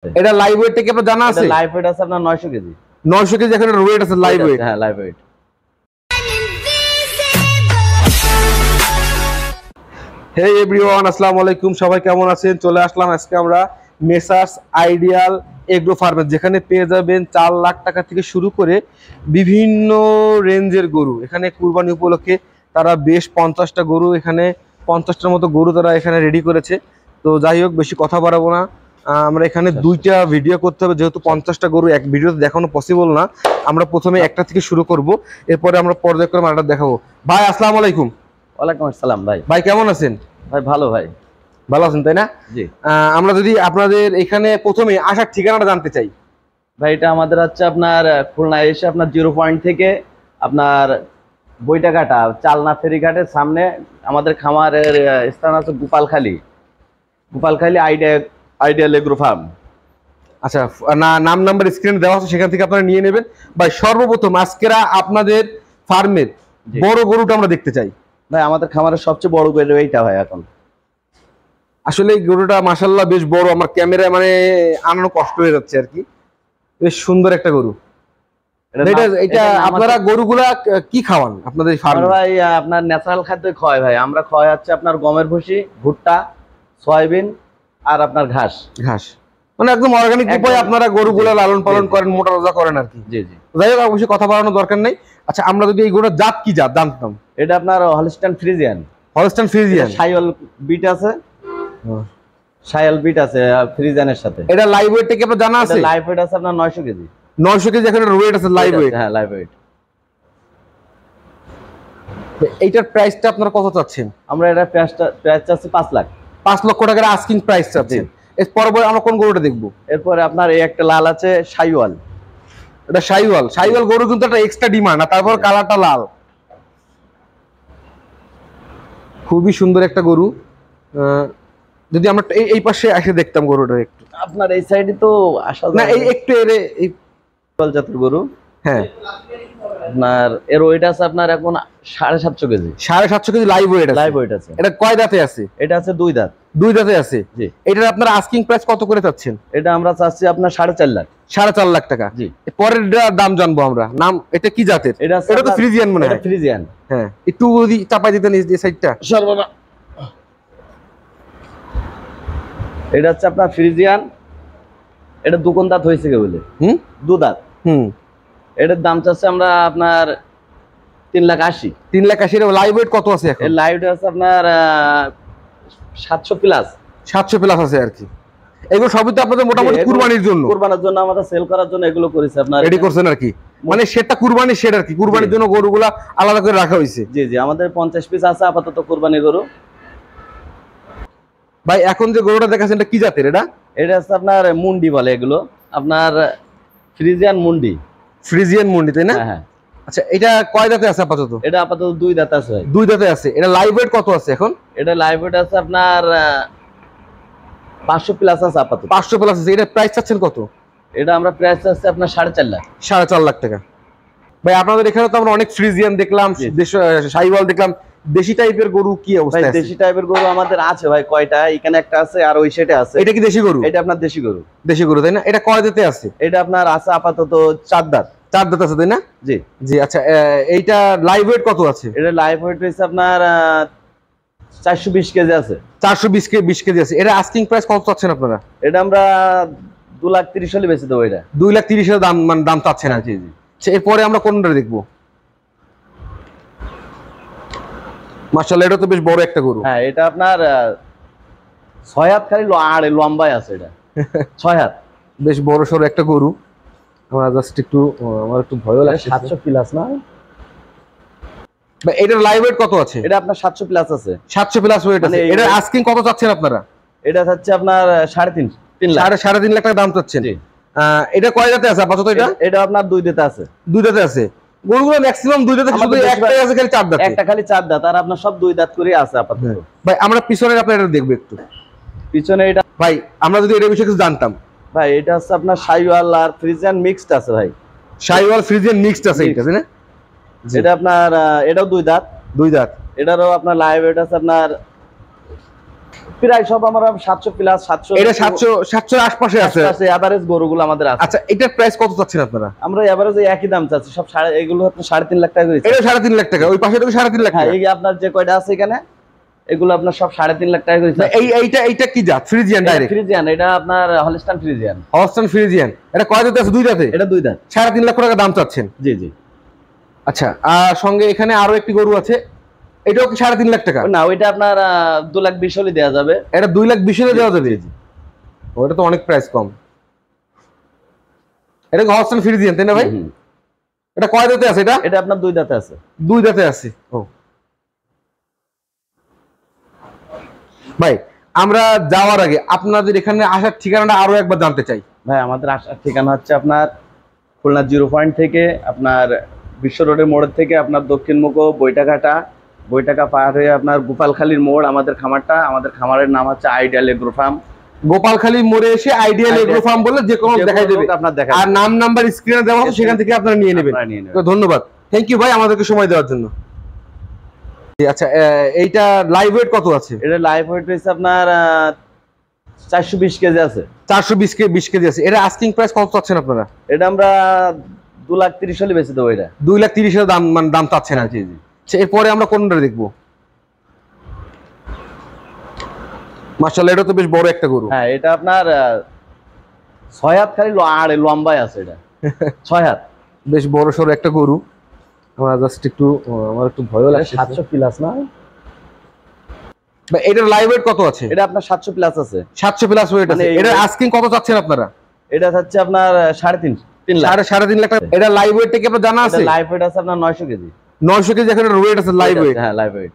এটা live weight কি আপনার জানা আছে? লাইভ ওয়েট আছে আপনার 900 কেজি। 900 কেজি এখন ওয়েট আছে লাইভ ওয়েট। হ্যাঁ লাইভ ওয়েট। হে এভরিওয়ান, আসসালামু আলাইকুম। সবাই কেমন আছেন? চলে আসলাম আজকে আমরা মেসার্স আইডিয়াল এগ্রো ফার্মে, যেখানে পেয়ে যাবেন 4 লাখ টাকা থেকে শুরু করে বিভিন্ন রেঞ্জের গরু। এখানে কুরবানি উপলক্ষে তারা বেশ 50টা গরু, এখানে 50টার মতো গরু তারা এখানে রেডি করেছে। তো যাই হোক, বেশি কথা বাড়াবো না। আমরা এখানে দুইটা ভিডিও করতে হবে, যেহেতু 50টা গরু এক ভিডিওতে দেখানো পসিবল না। আমরা প্রথমে একটা থেকে শুরু করব, এরপরে আমরা পর্যায়ক্রমে আরেকটা দেখাবো। ভাই আসসালামু আলাইকুম। ওয়ালাইকুম আসসালাম ভাই। ভাই কেমন আছেন? ভাই ভালো ভাই। ভালো আছেন তাই না? জি। আমরা যদি আপনাদের এখানে প্রথমে আসার ঠিকানাটা জানতে চাই। ভাই এটা আমাদের হচ্ছে আপনার খুলনা এসে আপনার 0 পয়েন্ট থেকে আপনার বইটাঘাটা চালনা ফেরিঘাটের সামনে আমাদের খামারের স্থান আছে গোপালখালী আইডিয়াল এগ্রো ফার্ম। আচ্ছা, নাম নাম্বার স্ক্রিনে দেওয়া আছে, সেখান থেকে আপনারা নিয়ে নেবেন। ভাই সর্বপ্রথম আজকেরা আপনাদের ফার্মের বড় গরুটা আমরা দেখতে চাই। ভাই আমাদের খামারের সবচেয়ে বড় গরু এইটা ভাই। এখন আসলে এই গরুটা মাশাআল্লাহ বেশ বড়, আমার ক্যামেরায় মানে আনানো কষ্ট হয়ে যাচ্ছে আর কি। বেশ সুন্দর একটা গরু। এটা আপনারা গরুগুলা কি খাওয়ান আপনাদের ফার্মে? ভাই আপনার ন্যাচারাল খাদ্য খাওয়াই ভাই। আমরা খাওয়াই হচ্ছে আপনার গমের ভুসি, ভুট্টা, সয়াবিন আর আপনার ঘাস। মানে একদম অর্গানিক উপায়ে আপনারা গরুগুলা লালন পালন করেন, মোটা তাজা করেন আর কি। জি জি। যাই হোক, অবশ্যই কথা বাড়ানোর দরকার নেই। আচ্ছা, আমরা যদি এই গরুটার জাত কি জাত জানতাম? এটা আপনার হলস্টাইন ফ্রিজিয়ান। শাইওয়াল বিট আছে, শাইওয়াল বিট আছে ফ্রিজিয়ানের সাথে। এটা লাইভ ওয়েট কি আপনার জানা আছে? লাইভ ওয়েট আছে আপনার 900 কেজি। 900 কেজি এখন ওয়েট আছে লাইভ ওয়েট। হ্যাঁ লাইভ ওয়েট। এইটার প্রাইসটা আপনারা কত চাচ্ছেন? আমরা এটা প্রাইস চাচ্ছি 5 লাখ। 5 লক্ষ টাকার আস্কিং প্রাইস চাচ্ছেন। এরপরে আমরা কোন গরুটা দেখবো? এরপরে আপনার এই একটা লাল আছে শাইওয়াল। এটা শাইওয়াল গরু কিন্তু একটা এক্সট্রা ডিমান্ড, আর তারপর কালারটা লাল। খুবই সুন্দর একটা গরু। যদি আমরা এই পাশে এসে দেখতাম গরুটা একটু। আপনার এই সাইডে তো আসা না, এই একটু এই জাতের গরু। হ্যাঁ আপনার এর ওয়েট আছে আপনার এখন 750 কেজি। 750 কেজি লাইভ ওয়েট আছে। এটা কয় দাঁতে আছে? এটা আছে 2 দাঁত। 2 দাঁতে আছে। জি। এটার আপনার আস্কিং প্রাইস কত করে চাচ্ছেন? এটা আমরা চাচ্ছি আপনার 4.5 লাখ। 4.5 লাখ টাকা। জি। পরের দাম জানবো আমরা। নাম এটা কি জাতের? এটা তো ফ্রিজিয়ান মনে হয়। এটা ফ্রিজিয়ান। হ্যাঁ, একটু যদি চাপাই দিতেন এই সাইডটা। সর্বনা। এটা হচ্ছে আপনার ফ্রিজিয়ান। এটা দুকোন দাঁত হয়েছে কে বলে? 2 দাঁত। এটার দাম চাচ্ছে আমরা আপনার 3,80,000। 3,80,000। এর লাইভ ওয়েট কত আছে এখন? এর লাইভ ওয়েট আছে আপনার 700 প্লাস। 700 প্লাস আছে আর কি। এগুলো সবই তো আপনাদের মোটামুটি কুরবানির জন্য আমাদের সেল করার জন্য এগুলো করেছে আপনারা রেডি করছেন আর কি। মানে সেটা কুরবানির শেড আর কি, কুরবানির জন্য গরুগুলা আলাদা করে রাখা হয়েছে। জি জি, আমাদের 50 পিস আছে আপাতত কুরবানি গরু। ভাই এখন যে গরুটা দেখাচ্ছেন এটা কি জাতের? এটা হচ্ছে আপনার মুন্ডি বলে এগুলো, আপনার ফ্রিজিয়ান মুন্ডি তাই না? হ্যাঁ। আচ্ছা, এটা কয় দাঁতে আছে আপাতত? এটা আপাতত 2 দাঁত আছে। 2 দাঁতে আছে। এটা লাইভ ওয়েট কত আছে এখন? এটা লাইভ ওয়েট আছে আপনার 500 প্লাস আছে আপাতত। 500 প্লাস আছে। এটা প্রাইস চাচ্ছেন কত? এটা আমরা প্রাইস চাচ্ছি আপনার 4.5 লাখ। 4.5 লাখ টাকা। ভাই আপনাদের এখানে তো আমরা অনেক ফ্রিজিয়ান দেখলাম, শাইওয়াল দেখলাম। দেশি টাইপের গরু কি অবস্থা আছে? দেশি টাইপের গরু আমাদের আছে ভাই কয়টা, এখানে একটা আছে আর ওই সাইডে আছে। এটা কি দেশি গরু? এটা আপনার দেশি গরু তাই না? এটা কয় দাঁতে আছে? এটা আপনার আছে আপাতত 4 দাঁত। 4 দাঁত আছে তাই না? জি জি। আচ্ছা, এইটা লাইভ ওয়েট কত আছে? এটা লাইভ ওয়েট হচ্ছে আপনার 420 কেজি আছে। 420 কেজি আছে। এটা আস্কিং প্রাইস কত চাচ্ছেন আপনারা? এটা আমরা 2,30,000 হলে বেচে দেবো। এটা 2,30,000 দাম, মানে দাম চাচ্ছেন আর কি। জি। এরপরে আমরা কোনটা দেখবো? মাশাআল্লাহ, এটা তো বেশ বড় একটা গরু। হ্যাঁ, এটা আপনার 6 হাত খালি লম্বায় আছে। এটা 6 হাত। বেশ বড় সরো একটা গরু। আমরা জাস্ট একটু, আমার একটু ভয়ও লাগছে। 700 প্লাস না? এটার লাইভ ওয়েট কত আছে? এটা আপনার 700 প্লাস আছে। 700 প্লাস ওয়েট আছে। এটা আস্কিং কত চাচ্ছেন আপনারা? এটা হচ্ছে আপনার 3.5 লাখ। 3.5 লাখ টাকা দাম চাচ্ছেন। এটা কয় দাঁতে আছে আপাতত? এটা আপনার 2 দাঁতে আছে। 2 দাঁতে আছে। গরুগুলো ম্যাক্সিমাম 2 দাঁতে, শুধু একটাই আছে খালি 4 দাঁত। একটা খালি 4 দাঁত, আর আপনার সব 2 দাঁত করে আছে আপাতত। ভাই আমরা পিছনের আপনারা এটা দেখব একটু। পিছনে এটা ভাই আমরা যদি এর বিষয়ে কিছু জানতাম। ভাই এটা হচ্ছে আপনার শাইওয়াল আর ফ্রিজিয়ান মিক্সড আছে ভাই। শাইওয়াল ফ্রিজিয়ান মিক্সড আছে এটা তাই না? এটা আপনার এটাও 2 দাঁত। দুই দাঁত। এটারও আপনার লাইভ ওয়েট আছে আপনার প্রায় সব আমরা 700 প্লাস 700 এটা 700 এর আশপাশে আছে। এভারেজ গরুগুলো আমাদের আছে। আচ্ছা এটার প্রাইস কত চাচ্ছেন আপনারা? আমরা এভারেজ একই দাম চাচ্ছি সব এগুলো আপনার 3.5 লাখ টাকা করে। এটা 3.5 লাখ টাকা, ওই পাশে তো 3.5 লাখ হ্যাঁ, টাকা। এই আপনার যে কয়টা আছে এখানে এগুলো আপনার সব 3.5 লাখ টাকা করে। এইটা কি জাত? Friesian direct? ফ্রিজিয়ান, এটা আপনার হলস্টাইন ফ্রিজিয়ান। Holstein Friesian. এটা কয় দাঁতে আছে? দুই দাঁতে? এটা দুই দাঁত। 3.5 লাখ টাকা দাম চাচ্ছেন? জি জি। আচ্ছা, আর সঙ্গে এখানে আরো একটি গরু আছে, এটাও কি 3.5 লাখ টাকা? না, ওইটা আপনার 2,20,000 হলে দেওয়া যাবে। এটা 2,20,000 হলে দেওয়া যাবে? ওটা তো অনেক প্রাইস কম। এটা কি হলস্টাইন ফ্রিজিয়ান তাই না ভাই? এটা কয় দাঁতে আছে? এটা আপনার দুই দাঁতে আছে। দুই দাঁতে আছে। ও ভাই, আমরা যাওয়ার আগে আপনাদের এখানে আসার ঠিকানাটা আরো একবার জানতে চাই। ভাই, আমাদের আসার ঠিকানা হচ্ছে আপনার খুলনা 0 পয়েন্ট থেকে আপনার বিশ্ব রোডের মোড় থেকে আপনার দক্ষিণমুখো বইটাকা পার হয়ে আপনার গোপালখালীর মোড় আমাদের খামারটা। আমাদের খামারের নাম হচ্ছে আইডিয়াল এগ্রো ফার্ম। গোপালখালী মোড়ে এসে আইডিয়াল এগ্রো ফার্ম বলে যে কোনো দেখাই দেবে, আর নাম নাম্বার স্ক্রিনে দেওয়া হবে, সেখান থেকে আপনারা নিয়ে নেবেন। তো ধন্যবাদ, থ্যাংক ইউ ভাই আমাদেরকে সময় দেওয়ার জন্য। আচ্ছা, এইটা লাইভ ওয়েট কত আছে? এটা লাইভ ওয়েট হচ্ছে আপনার 420 কেজি আছে। 420 কেজি আছে। এটা আস্কিং প্রাইস কত চাচ্ছেন আপনারা? এটা আমরা 2,30,000 হলে বেশি দেবো। এটা 2,30,000 দাম, মানে দাম চাচ্ছেন? জি জি। এরপরে আমরা কোনটা দেখবো? মাশাআল্লাহ, এটা তো বেশ বড় একটা গরু। হ্যাঁ, এটা আপনার 6 হাত খালি লম্বায় আছে। এটা 6 হাত, বেশ বড় সড়ো একটা গরু। আমার জাস্ট একটু, আমার একটু ভয়ও লাগছে। 700 প্লাস না? এটার লাইভ ওয়েট কত আছে? এটা আপনার 700 প্লাস আছে। 700 প্লাস ওয়েট আছে। এটা আস্কিং কত চাচ্ছেন আপনারা? এটা হচ্ছে আপনার 3.5 লাখ। 3.5 লাখ টাকা। এটা লাইভ ওয়েট থেকে আপনার জানা আছে? লাইভ ওয়েট আছে আপনার 900 কেজি। 900 কেজি এখন ওয়েট আছে লাইভ ওয়েট? হ্যাঁ, লাইভ ওয়েট।